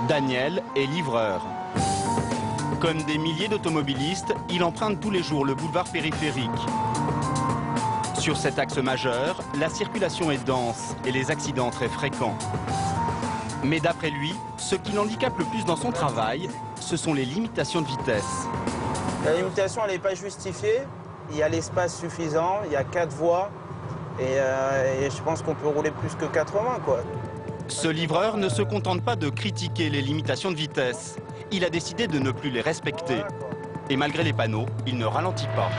Daniel est livreur. Comme des milliers d'automobilistes, il emprunte tous les jours le boulevard périphérique. Sur cet axe majeur, la circulation est dense et les accidents très fréquents. Mais d'après lui, ce qui l'handicape le plus dans son travail, ce sont les limitations de vitesse. La limitation, elle n'est pas justifiée. Il y a l'espace suffisant, il y a 4 voies. Et je pense qu'on peut rouler plus que 80, quoi. Ce livreur ne se contente pas de critiquer les limitations de vitesse. Il a décidé de ne plus les respecter. Et malgré les panneaux, il ne ralentit pas.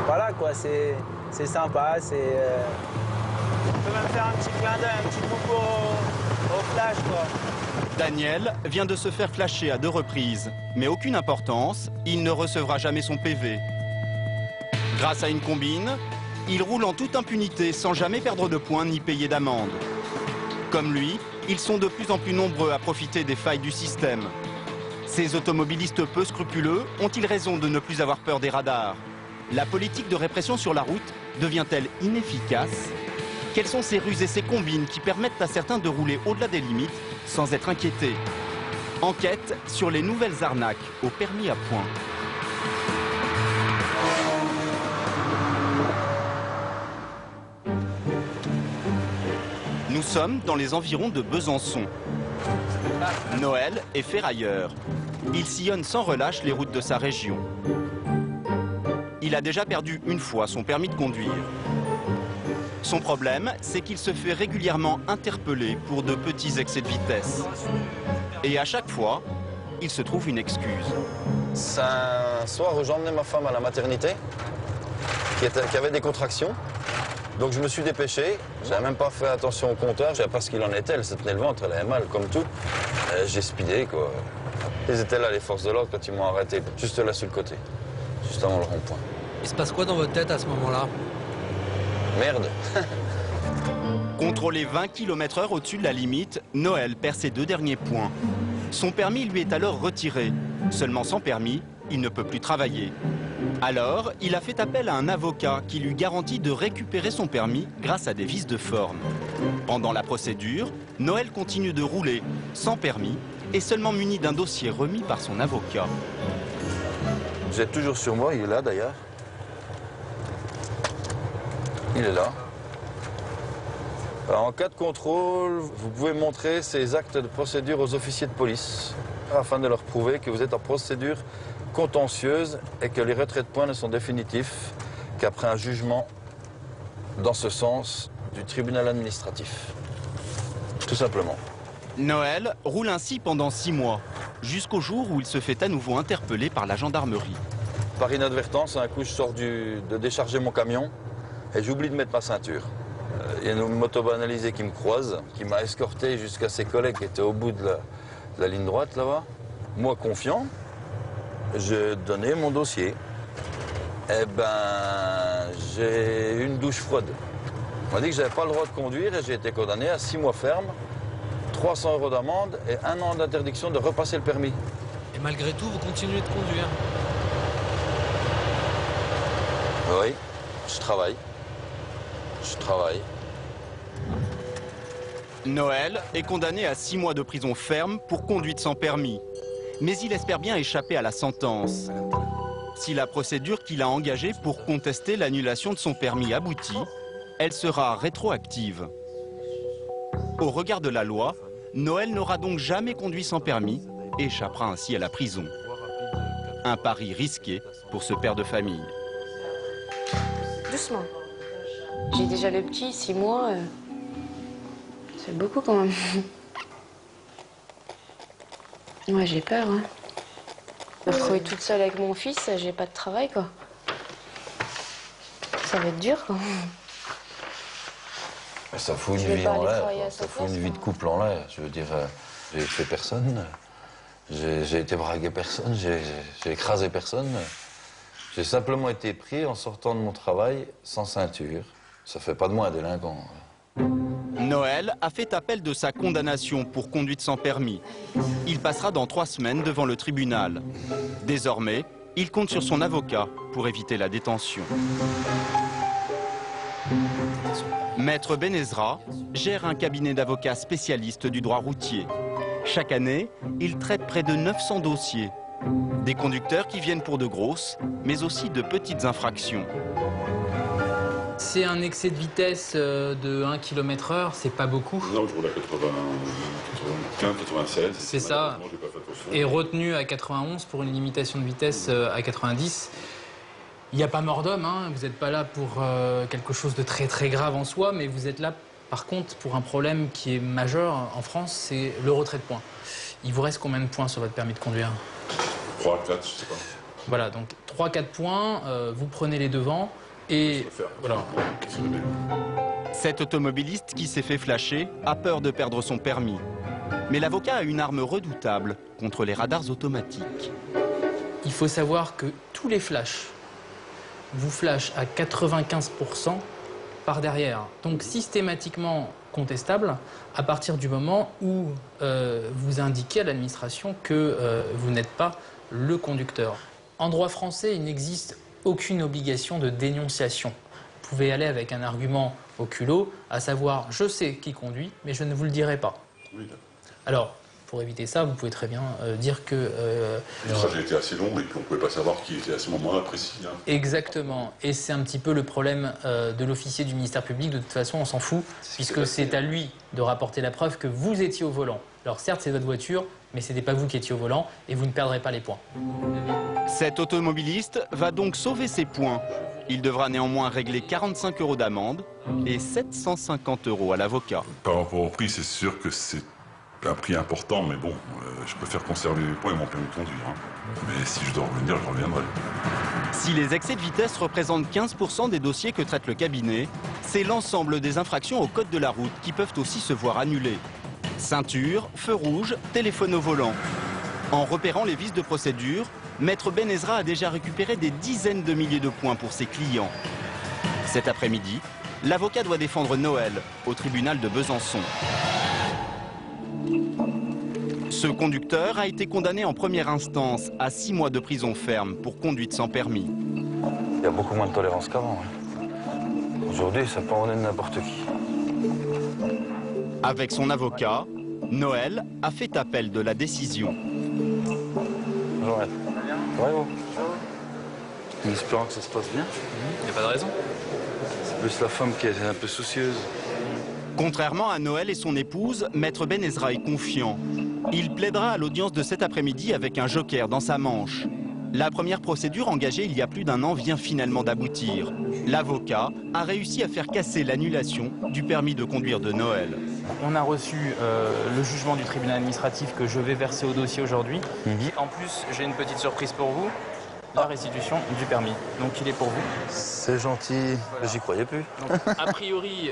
Voilà, quoi, c'est sympa, On peut même faire un petit clin d'œil, un petit coucou au flash, quoi. Daniel vient de se faire flasher à 2 reprises. Mais aucune importance, il ne recevra jamais son PV. Grâce à une combine, il roule en toute impunité sans jamais perdre de points ni payer d'amende. Comme lui, ils sont de plus en plus nombreux à profiter des failles du système. Ces automobilistes peu scrupuleux ont-ils raison de ne plus avoir peur des radars? La politique de répression sur la route devient-elle inefficace? Quelles sont ces ruses et ces combines qui permettent à certains de rouler au-delà des limites sans être inquiétés? Enquête sur les nouvelles arnaques au permis à points. Nous sommes dans les environs de Besançon. Noël est ferrailleur. Il sillonne sans relâche les routes de sa région. Il a déjà perdu une fois son permis de conduire. Son problème, c'est qu'il se fait régulièrement interpeller pour de petits excès de vitesse. Et à chaque fois, il se trouve une excuse. C'est un soir où j'ai emmené ma femme à la maternité, qui avait des contractions. Donc je me suis dépêché, j'avais même pas fait attention au compteur, je savais pas ce qu'il en était, elle se tenait le ventre, elle avait mal comme tout. J'ai speedé quoi. Ils étaient là les forces de l'ordre quand ils m'ont arrêté, juste là sur le côté, juste avant le rond-point. Il se passe quoi dans votre tête à ce moment-là? Merde. Contrôlé 20 km/h au-dessus de la limite, Noël perd ses 2 derniers points. Son permis lui est alors retiré. Seulement sans permis, il ne peut plus travailler. Alors, il a fait appel à un avocat qui lui garantit de récupérer son permis grâce à des vices de forme. Pendant la procédure, Noël continue de rouler sans permis et seulement muni d'un dossier remis par son avocat. J'ai toujours sur moi, il est là d'ailleurs. Il est là. Alors, en cas de contrôle, vous pouvez montrer ces actes de procédure aux officiers de police afin de leur prouver que vous êtes en procédure contentieuse et que les retraits de points ne sont définitifs qu'après un jugement dans ce sens du tribunal administratif. Tout simplement. Noël roule ainsi pendant 6 mois, jusqu'au jour où il se fait à nouveau interpeller par la gendarmerie. Par inadvertance, un coup, je sors de décharger mon camion et j'oublie de mettre ma ceinture. Il y a une moto banalisée qui me croise, qui m'a escorté jusqu'à ses collègues qui étaient au bout de la ligne droite là-bas. Moi, confiant, j'ai donné mon dossier. Eh ben, j'ai eu une douche froide. On m'a dit que j'avais pas le droit de conduire et j'ai été condamné à 6 mois ferme, 300 € d'amende et 1 an d'interdiction de repasser le permis. Et malgré tout, vous continuez de conduire? Oui, je travaille. Je travaille. Noël est condamné à 6 mois de prison ferme pour conduite sans permis. Mais il espère bien échapper à la sentence. Si la procédure qu'il a engagée pour contester l'annulation de son permis aboutit, elle sera rétroactive. Au regard de la loi, Noël n'aura donc jamais conduit sans permis et échappera ainsi à la prison. Un pari risqué pour ce père de famille. Doucement. J'ai déjà le petit, 6 mois. C'est beaucoup quand même. Ouais, j'ai peur. Hein. Me retrouver toute seule avec mon fils, j'ai pas de travail quoi. Ça va être dur quoi. Ça fout une vie en l'air. Ça fout une vie de couple en l'air. Je veux dire, j'ai fait personne. J'ai été bragué personne. J'ai écrasé personne. J'ai simplement été pris en sortant de mon travail sans ceinture. Ça fait pas de moi un délinquant. Noël a fait appel de sa condamnation pour conduite sans permis. Il passera dans 3 semaines devant le tribunal. Désormais, il compte sur son avocat pour éviter la détention. Maître Benezra gère un cabinet d'avocats spécialistes du droit routier. Chaque année, il traite près de 900 dossiers. Des conducteurs qui viennent pour de grosses, mais aussi de petites infractions. C'est un excès de vitesse de 1 km/h, c'est pas beaucoup. Non, je roule à 95, 96. C'est ça. Et retenu à 91 pour une limitation de vitesse à 90. Il n'y a pas mort d'homme, hein. Vous n'êtes pas là pour quelque chose de très très grave en soi, mais vous êtes là par contre pour un problème qui est majeur en France, c'est le retrait de points. Il vous reste combien de points sur votre permis de conduire? 3, 4, je sais pas. Voilà, donc 3-4 points, vous prenez les devants et voilà. Cet automobiliste qui s'est fait flasher a peur de perdre son permis. Mais l'avocat a une arme redoutable contre les radars automatiques. Il faut savoir que tous les flashs vous flashent à 95% par derrière. Donc systématiquement contestable à partir du moment où vous indiquez à l'administration que vous n'êtes pas le conducteur. En droit français, il n'existe aucune obligation de dénonciation. Vous pouvez aller avec un argument au culot, à savoir « je sais qui conduit, mais je ne vous le dirai pas ». Alors, pour éviter ça, vous pouvez très bien dire que... Le trajet était assez long et puis on ne pouvait pas savoir qui était à ce moment-là précis. Hein. Exactement. Et c'est un petit peu le problème de l'officier du ministère public. De toute façon, on s'en fout, puisque c'est à lui de rapporter la preuve que vous étiez au volant. Alors certes, c'est votre voiture, mais ce n'était pas vous qui étiez au volant et vous ne perdrez pas les points. Cet automobiliste va donc sauver ses points. Il devra néanmoins régler 45 € d'amende et 750 € à l'avocat. Par rapport au prix, c'est sûr que c'est un prix important, mais bon, je préfère conserver les points et mon permis de conduire. Hein. Mais si je dois revenir, je reviendrai. Si les excès de vitesse représentent 15% des dossiers que traite le cabinet, c'est l'ensemble des infractions au code de la route qui peuvent aussi se voir annulées. Ceinture, feu rouge, téléphone au volant. En repérant les vices de procédure, Maître Benezra a déjà récupéré des dizaines de milliers de points pour ses clients. Cet après-midi, l'avocat doit défendre Noël au tribunal de Besançon. Ce conducteur a été condamné en première instance à 6 mois de prison ferme pour conduite sans permis. Il y a beaucoup moins de tolérance qu'avant. Hein. Aujourd'hui, ça peut en être n'importe qui. Avec son avocat, Noël a fait appel de la décision. Bonjour, maître. Ouais, bon. En espérant que ça se passe bien. Il n'y a pas de raison. C'est plus la femme qui est un peu soucieuse. Contrairement à Noël et son épouse, Maître Benezra est confiant. Il plaidera à l'audience de cet après-midi avec un joker dans sa manche. La première procédure engagée il y a plus d'1 an vient finalement d'aboutir. L'avocat a réussi à faire casser l'annulation du permis de conduire de Noël. On a reçu le jugement du tribunal administratif que je vais verser au dossier aujourd'hui. En plus, j'ai une petite surprise pour vous, la restitution du permis. Donc il est pour vous. C'est gentil, voilà. J'y croyais plus. Donc, a priori,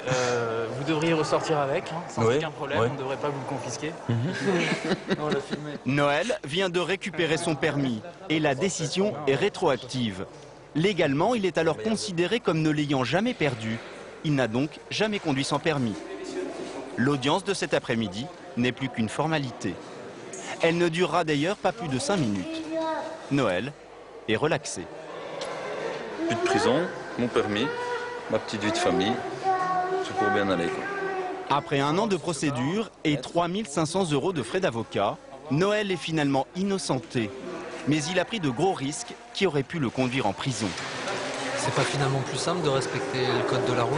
vous devriez ressortir avec, hein, sans aucun problème, on ne devrait pas vous le confisquer. On l'a filmé. Noël vient de récupérer son permis et la décision est rétroactive. Légalement, il est alors considéré comme ne l'ayant jamais perdu. Il n'a donc jamais conduit sans permis. L'audience de cet après-midi n'est plus qu'une formalité. Elle ne durera d'ailleurs pas plus de 5 minutes. Noël est relaxé. Plus de prison, mon permis, ma petite vie de famille, tout pour bien aller, quoi. Après 1 an de procédure et 3 500 € de frais d'avocat, Noël est finalement innocenté. Mais il a pris de gros risques qui auraient pu le conduire en prison. C'est pas finalement plus simple de respecter le code de la route?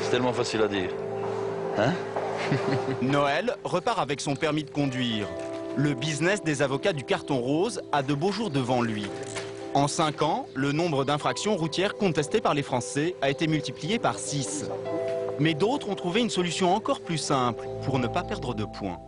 C'est tellement facile à dire. Hein? Noël repart avec son permis de conduire. Le business des avocats du carton rose a de beaux jours devant lui. En 5 ans, le nombre d'infractions routières contestées par les Français a été multiplié par 6. Mais d'autres ont trouvé une solution encore plus simple pour ne pas perdre de points.